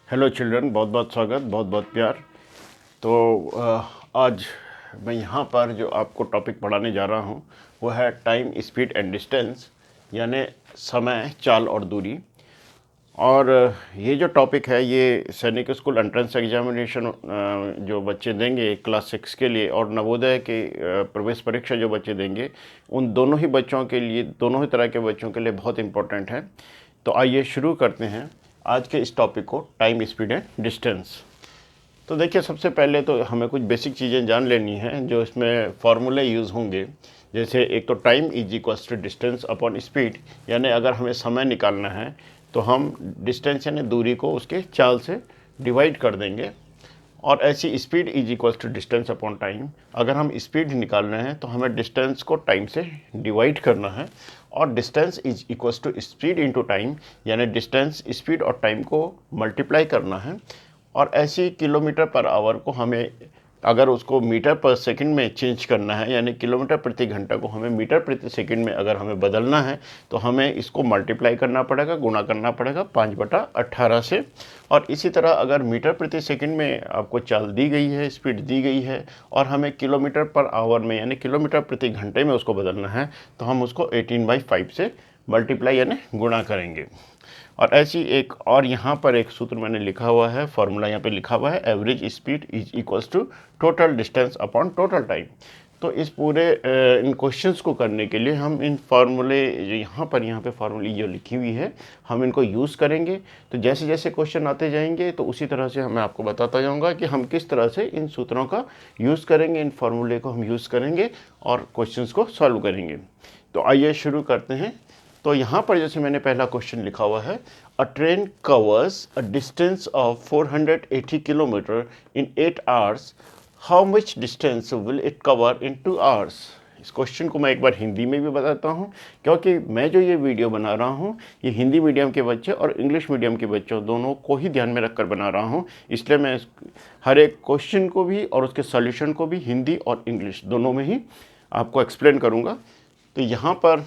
Hello children, बहुत बहुत स्वागत, बहुत बहुत प्यार। आज मैं यहाँ पर जो आपको टॉपिक पढ़ाने जा रहा हूँ वो है टाइम, स्पीड एंड डिस्टेंस, यानी समय, चाल और दूरी। और ये जो टॉपिक है ये सैनिक स्कूल एंट्रेंस एग्जामिनेशन जो बच्चे देंगे क्लास 6 के लिए और नवोदय के प्रवेश परीक्षा जो बच्चे देंगे उन दोनों ही बच्चों के लिए, दोनों ही तरह के बच्चों के लिए बहुत इम्पोर्टेंट है। तो आइए शुरू करते हैं आज के इस टॉपिक को, टाइम, स्पीड एंड डिस्टेंस। तो देखिए, सबसे पहले तो हमें कुछ बेसिक चीज़ें जान लेनी हैं जो इसमें फार्मूले यूज़ होंगे। जैसे एक तो time is equals to distance upon speed, यानी अगर हमें समय निकालना है तो हम डिस्टेंस यानी दूरी को उसके चाल से डिवाइड कर देंगे। और ऐसी speed is equals to distance upon time, अगर हम स्पीड निकाल रहे हैं तो हमें डिस्टेंस को टाइम से डिवाइड करना है। और distance is equals to speed into time, यानी डिस्टेंस, स्पीड और टाइम को मल्टीप्लाई करना है। और ऐसी किलोमीटर पर आवर को हमें, अगर उसको मीटर पर सेकंड में चेंज करना है, यानी किलोमीटर प्रति घंटा को हमें मीटर प्रति सेकंड में अगर हमें बदलना है तो हमें इसको मल्टीप्लाई करना पड़ेगा, गुणा करना पड़ेगा 5/18 से। और इसी तरह अगर मीटर प्रति सेकंड में आपको चाल दी गई है, स्पीड दी गई है और हमें किलोमीटर पर आवर में यानी किलोमीटर प्रति घंटे में उसको बदलना है तो हम उसको 18/5 से मल्टीप्लाई यानी गुणा करेंगे। और ऐसी एक और यहाँ पर एक सूत्र मैंने लिखा हुआ है, फॉर्मूला यहाँ पे लिखा हुआ है, average speed is equals to total distance upon total time. तो इस पूरे इन क्वेश्चंस को करने के लिए हम इन फार्मूले जो यहाँ पे फार्मूले जो लिखी हुई है हम इनको यूज़ करेंगे। तो जैसे जैसे क्वेश्चन आते जाएंगे तो उसी तरह से मैं आपको बताता जाऊँगा कि हम किस तरह से इन सूत्रों का यूज़ करेंगे, इन फार्मूले को हम यूज़ करेंगे और क्वेश्चंस को सॉल्व करेंगे। तो आइए शुरू करते हैं। तो यहाँ पर जैसे मैंने पहला क्वेश्चन लिखा हुआ है, अ train covers a distance of 480 kilometre in 8 hours, how much distance will it cover in 2 hours. इस क्वेश्चन को मैं एक बार हिंदी में भी बताता हूँ, क्योंकि मैं जो ये वीडियो बना रहा हूँ ये हिंदी मीडियम के बच्चे और इंग्लिश मीडियम के बच्चों दोनों को ही ध्यान में रखकर बना रहा हूँ। इसलिए मैं हर एक क्वेश्चन को भी और उसके सॉल्यूशन को भी हिंदी और इंग्लिश दोनों में ही आपको एक्सप्लेन करूँगा। तो यहाँ पर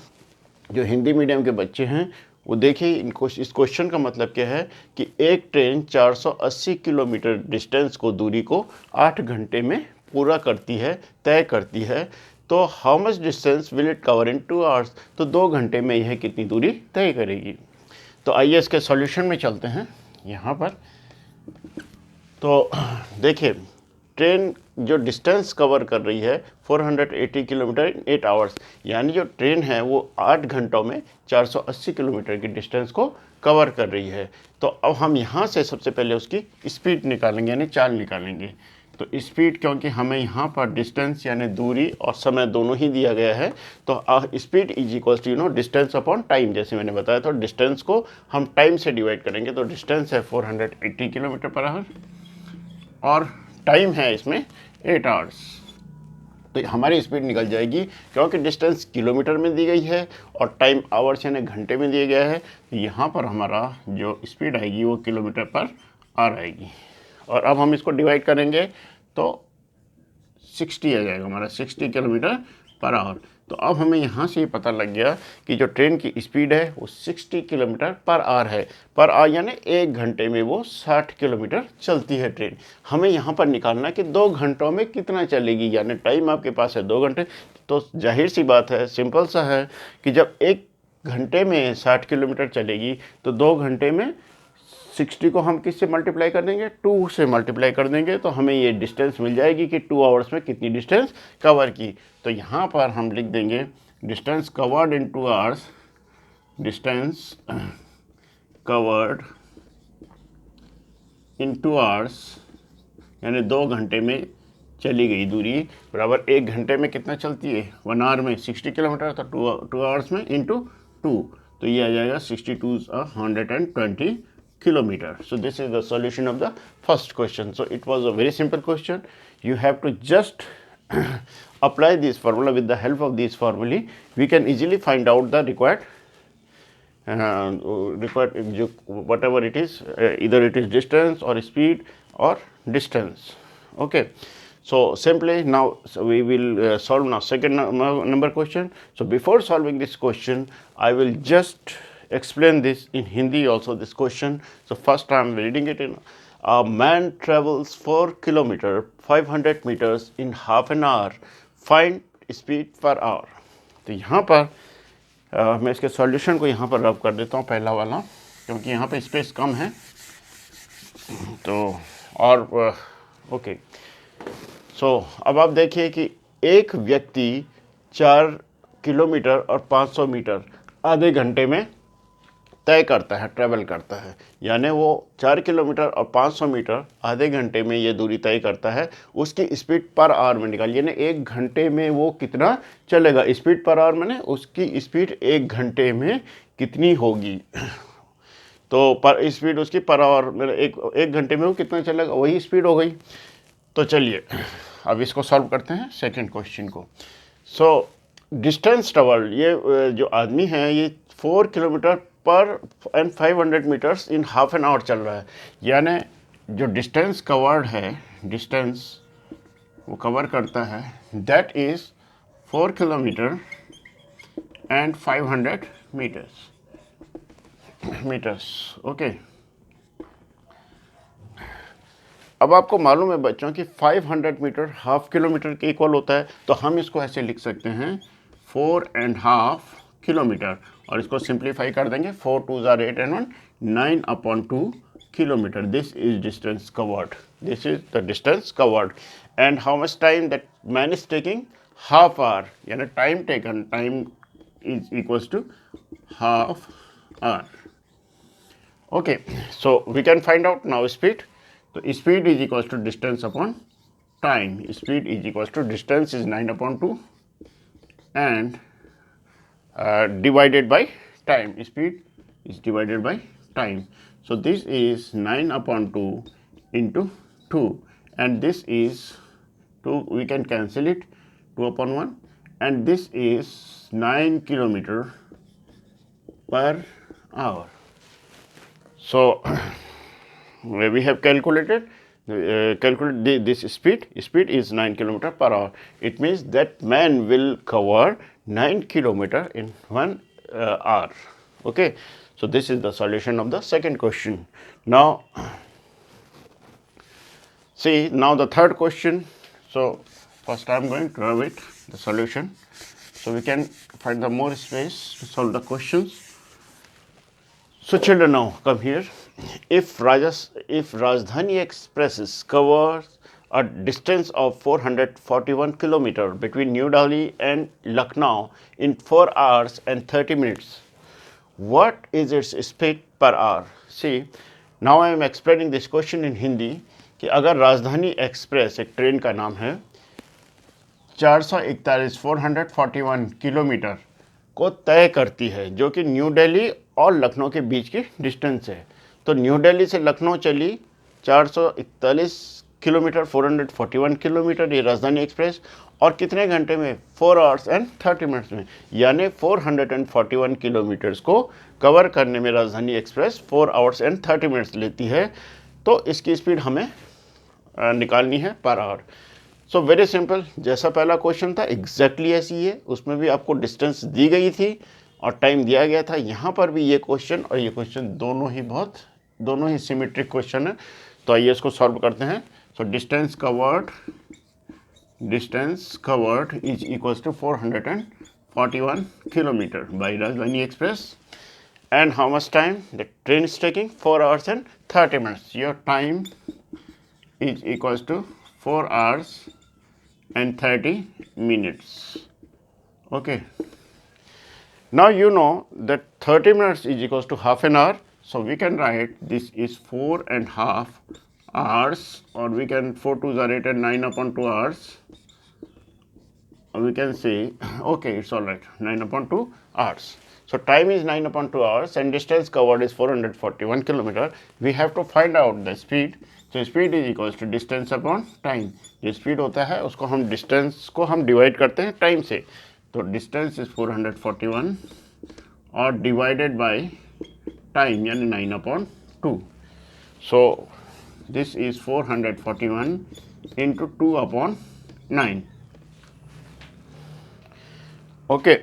जो हिंदी मीडियम के बच्चे हैं वो देखिए, इस क्वेश्चन का मतलब क्या है कि एक ट्रेन 480 किलोमीटर डिस्टेंस को, दूरी को 8 घंटे में पूरा करती है, तय करती है। तो how much distance will it cover in 2 hours, तो 2 घंटे में यह कितनी दूरी तय करेगी। तो आइए इसके सॉल्यूशन में चलते हैं यहाँ पर। तो देखिए, ट्रेन जो डिस्टेंस कवर कर रही है 480 किलोमीटर इन 8 आवर्स, यानी जो ट्रेन है वो 8 घंटों में 480 किलोमीटर की डिस्टेंस को कवर कर रही है। तो अब हम यहाँ से सबसे पहले उसकी स्पीड निकालेंगे, यानी चाल निकालेंगे। तो स्पीड, क्योंकि हमें यहाँ पर डिस्टेंस यानी दूरी और समय दोनों ही दिया गया है, तो speed is equals to distance upon time. जैसे मैंने बताया तो डिस्टेंस को हम टाइम से डिवाइड करेंगे। तो डिस्टेंस है 480 किलोमीटर पर आवर और टाइम है इसमें 8 आवर्स। तो हमारी स्पीड निकल जाएगी, क्योंकि डिस्टेंस किलोमीटर में दी गई है और टाइम आवर्स यानी घंटे में दिया गया है। तो यहाँ पर हमारा जो स्पीड आएगी वो किलोमीटर पर आवर आएगी। और अब हम इसको डिवाइड करेंगे तो 60 आ जाएगा हमारा, 60 किलोमीटर पर आवर। तो अब हमें यहाँ से ये पता लग गया कि जो ट्रेन की स्पीड है वो 60 किलोमीटर पर आवर है। पर आवर यानी 1 घंटे में वो 60 किलोमीटर चलती है ट्रेन। हमें यहाँ पर निकालना कि 2 घंटों में कितना चलेगी, यानी टाइम आपके पास है 2 घंटे। तो जाहिर सी बात है, सिंपल सा है कि जब 1 घंटे में 60 किलोमीटर चलेगी तो 2 घंटे में 60 को हम किससे मल्टीप्लाई कर देंगे, 2 से मल्टीप्लाई कर देंगे। तो हमें ये डिस्टेंस मिल जाएगी कि 2 आवर्स में कितनी डिस्टेंस कवर की। तो यहाँ पर हम लिख देंगे distance covered in 2 hours, distance covered in 2 hours यानी 2 घंटे में चली गई दूरी बराबर 1 घंटे में कितना चलती है, 1 आवर में 60 किलोमीटर। तो 2 आवर्स में इंटू 2, तो ये आ जाएगा 62 120 kilometer. So this is the solution of the first question. So it was a very simple question. You have to just apply this formula. With the help of these formulae we can easily find out the required whatever it is, either it is distance or speed or distance. Okay, so simply now we will solve now second number question. So before solving this question I will just explain this in Hindi also, this question. So first I am reading it in. A man travels 4 kilometer 500 meters in half an hour. Find speed per hour. तो यहाँ पर मैं इसके solution को यहाँ पर रब कर देता हूँ, पहला वाला, क्योंकि यहाँ पे स्पेस कम है। तो और ओके, सो अब आप देखिए कि एक व्यक्ति 4 किलोमीटर और 500 मीटर आधे घंटे में तय करता है, ट्रैवल करता है, यानी वो 4 किलोमीटर और 500 मीटर आधे घंटे में ये दूरी तय करता है। उसकी स्पीड पर आवर में निकालिए, यानी एक घंटे में वो कितना चलेगा। स्पीड पर आवर मैंने उसकी स्पीड एक घंटे में कितनी होगी, तो पर स्पीड उसकी पर आवर मेरे एक घंटे में वो कितना चलेगा, वही स्पीड हो गई। तो चलिए अब इसको सॉल्व करते हैं सेकंड क्वेश्चन को। सो डिस्टेंस ट्रैवल्ड, ये जो आदमी है ये 4 किलोमीटर पर and 500 metres in half an hour चल रहा है, यानी जो डिस्टेंस कवर्ड है, डिस्टेंस वो कवर करता है, that is 4 kilometre and 500 metres. Okay, अब आपको मालूम है बच्चों कि 500 मीटर हाफ किलोमीटर के इक्वल होता है, तो हम इसको ऐसे लिख सकते हैं 4.5 किलोमीटर, और इसको सिंप्लीफाई कर देंगे, 4 2 ज़ार 8 and 1 9/2 kilometre. This is distance covered, this is the distance covered. And how much time that man is taking, half hour, यानी time taken, time is equals to half hour. Okay, so we can find out now speed. तो speed is equals to distance upon time. Speed is equals to distance is 9/2 and divided by time. Speed is divided by time. So this is 9/2 into 2, and this is 2, we can cancel it, 2/1, and this is 9 kilometer per hour. So we have calculated this speed is 9 kilometer per hour. It means that man will cover 9 kilometer in 1 hour. Okay, so this is the solution of the second question. Now see, now the third question. So first I am going to write the solution, so we can find the more space to solve the questions. So children, now come here. If Rajdhani Express covers a distance of 441 kilometer between New Delhi and Lucknow in 4 hours and 30 minutes, what is its speed per hour? See, now I am explaining this question in Hindi कि अगर राजधानी express एक train का नाम है, 441 kilometre को तय करती है, जो कि न्यू दिल्ली और लखनऊ के बीच की डिस्टेंस है। तो न्यू दिल्ली से लखनऊ चली 441 किलोमीटर, 441 किलोमीटर ये राजधानी एक्सप्रेस, और कितने घंटे में, 4 आवर्स एंड 30 मिनट्स में, यानी 441 किलोमीटर्स को कवर करने में राजधानी एक्सप्रेस 4 आवर्स एंड 30 मिनट्स लेती है। तो इसकी स्पीड हमें निकालनी है per hour. So very simple, जैसा पहला क्वेश्चन था एग्जैक्टली ऐसी ही है, उसमें भी आपको डिस्टेंस दी गई थी और टाइम दिया गया था। यहाँ पर भी ये क्वेश्चन और ये क्वेश्चन दोनों ही सिमेट्रिक क्वेश्चन है। तो आइए इसको सॉल्व करते हैं। So distance covered is equals to 441 kilometre by Rajdhani express, and how much time the train is taking, 4 hours and 30 minutes. Your time is equals to 4 hours and 30 minutes. Okay, now you know that 30 minutes is equals to half an hour, so we can write this is 4.5 hours, or we can 4 2 are 8 and 9/2 hours, or we can say okay, it's all right, 9/2 hours. So time is 9/2 hours and distance covered is 441 kilometer. We have to find out the speed. तो speed is equals to distance upon time. जो speed होता है उसको हम distance को हम divide करते हैं टाइम से। तो डिस्टेंस इज 441 और डिवाइडेड बाय टाइम यानी 9/2। सो this is 441 into 2/9। Okay,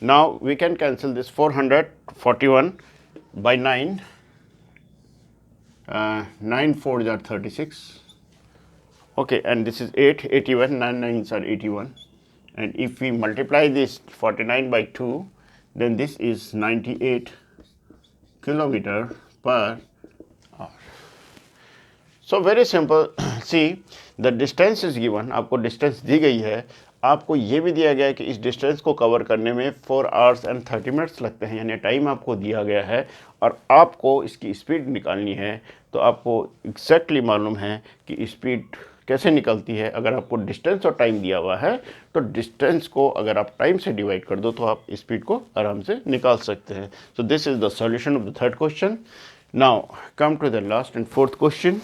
Now we can cancel this 441 by 9. 9 4s are 36. Okay, and this is 8, 81, 9 9s are 81. And if we multiply this 49 by 2, then this is 98 kilometer per hour. So very simple. See, the distance is given. आपको distance दी गई है. आपको ये भी दिया गया है कि इस डिस्टेंस को कवर करने में 4 hours and 30 minutes लगते हैं, यानी टाइम आपको दिया गया है और आपको इसकी स्पीड निकालनी है. तो आपको एग्जैक्टली मालूम है कि स्पीड कैसे निकलती है. अगर आपको डिस्टेंस और टाइम दिया हुआ है तो डिस्टेंस को अगर आप टाइम से डिवाइड कर दो तो आप स्पीड को आराम से निकाल सकते हैं. So this is the solution of the third question. Now come to the last and fourth question.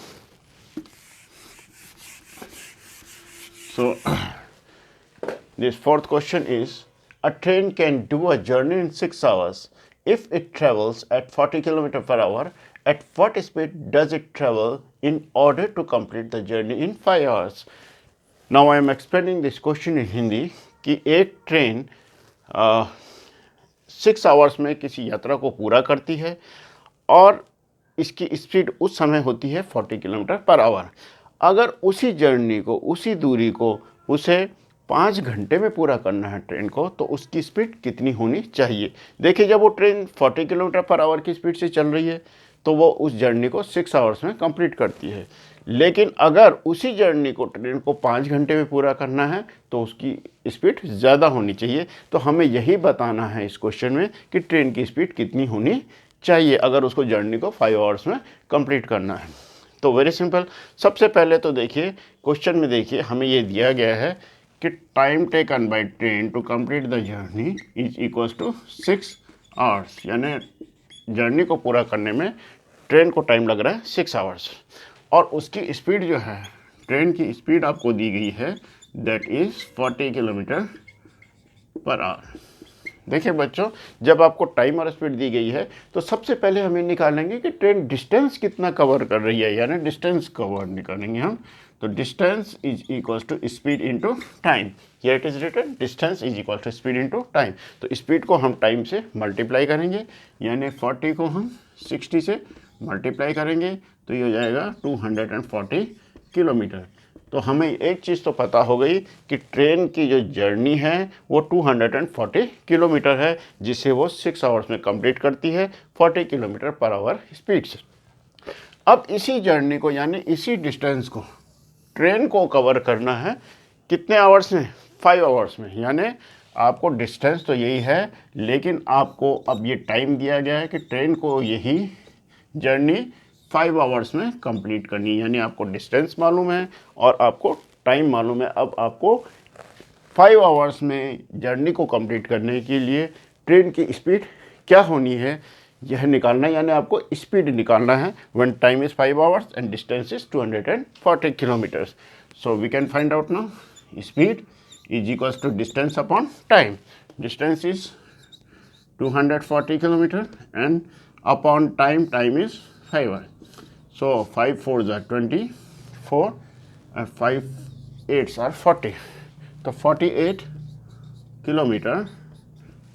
So this fourth question is, a train can do a journey in 6 hours if it travels at 40 km per hour. At what speed does it travel in order to complete the journey in 5 hours? Now I am explaining this question in Hindi कि एक train 6 hours में किसी यात्रा को पूरा करती है और इसकी स्पीड उस समय होती है 40 किलोमीटर पर आवर. अगर उसी जर्नी को, उसी दूरी को उसे 5 घंटे में पूरा करना है ट्रेन को, तो उसकी स्पीड कितनी होनी चाहिए. देखिए, जब वो ट्रेन 40 किलोमीटर पर आवर की स्पीड से चल रही है तो वो उस जर्नी को 6 आवर्स में कंप्लीट करती है. लेकिन अगर उसी जर्नी को ट्रेन को 5 घंटे में पूरा करना है तो उसकी स्पीड ज़्यादा होनी चाहिए. तो हमें यही बताना है इस क्वेश्चन में कि ट्रेन की स्पीड कितनी होनी चाहिए अगर उसको जर्नी को 5 आवर्स में कंप्लीट करना है. तो वेरी सिंपल. सबसे पहले तो देखिए, क्वेश्चन में देखिए हमें ये दिया गया है कि time taken by train to complete the journey is equals to 6 hours, यानी जर्नी को पूरा करने में ट्रेन को टाइम लग रहा है 6 आवर्स. और उसकी स्पीड जो है, ट्रेन की स्पीड आपको दी गई है, that is 40 kilometre per hour. देखिए बच्चों, जब आपको टाइम और स्पीड दी गई है तो सबसे पहले हमें निकालेंगे कि ट्रेन डिस्टेंस कितना कवर कर रही है, यानी डिस्टेंस कवर निकालेंगे हम. तो distance is equals to speed into time. Here it is written distance is equal to speed into time. तो स्पीड को हम टाइम से मल्टीप्लाई करेंगे, यानी 40 को हम 60 से मल्टीप्लाई करेंगे तो ये हो जाएगा 240 किलोमीटर. तो हमें एक चीज़ तो पता हो गई कि ट्रेन की जो जर्नी है वो 240 किलोमीटर है, जिसे वो 6 आवर्स में कंप्लीट करती है 40 किलोमीटर पर आवर स्पीड से. अब इसी जर्नी को, यानी इसी डिस्टेंस को ट्रेन को कवर करना है कितने आवर्स में? 5 आवर्स में. यानी आपको डिस्टेंस तो यही है, लेकिन आपको अब ये टाइम दिया गया है कि ट्रेन को यही जर्नी 5 आवर्स में कंप्लीट करनी है. यानी आपको डिस्टेंस मालूम है और आपको टाइम मालूम है. अब आपको 5 आवर्स में जर्नी को कंप्लीट करने के लिए ट्रेन की स्पीड क्या होनी है यह निकालना है, यानी आपको स्पीड निकालना है when time is 5 hours and distance is 240 kilometres. So we can find out now speed is equals to distance upon time. Distance is 240 kilometre and upon time is 5 hours. So 5 4s are 24 and 5 8s are 40. तो 48 kilometre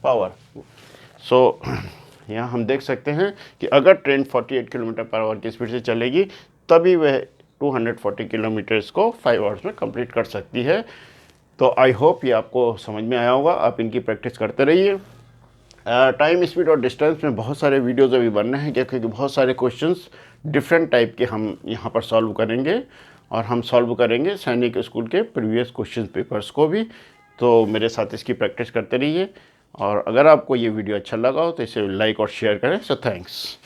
power. सो यहाँ हम देख सकते हैं कि अगर train 48 kilometre per hour की speed से चलेगी तभी वह 240 किलोमीटर्स को 5 आवर्स में कंप्लीट कर सकती है. तो आई होप ये आपको समझ में आया होगा. आप इनकी प्रैक्टिस करते रहिए. टाइम, स्पीड और डिस्टेंस में बहुत सारे वीडियोज़ अभी बन रहे हैं, क्योंकि बहुत सारे क्वेश्चंस डिफरेंट टाइप के हम यहाँ पर सॉल्व करेंगे और हम सॉल्व करेंगे सैनिक स्कूल के प्रीवियस क्वेश्चन पेपर्स को भी. तो मेरे साथ इसकी प्रैक्टिस करते रहिए और अगर आपको ये वीडियो अच्छा लगा हो तो इसे लाइक और शेयर करें. So thanks.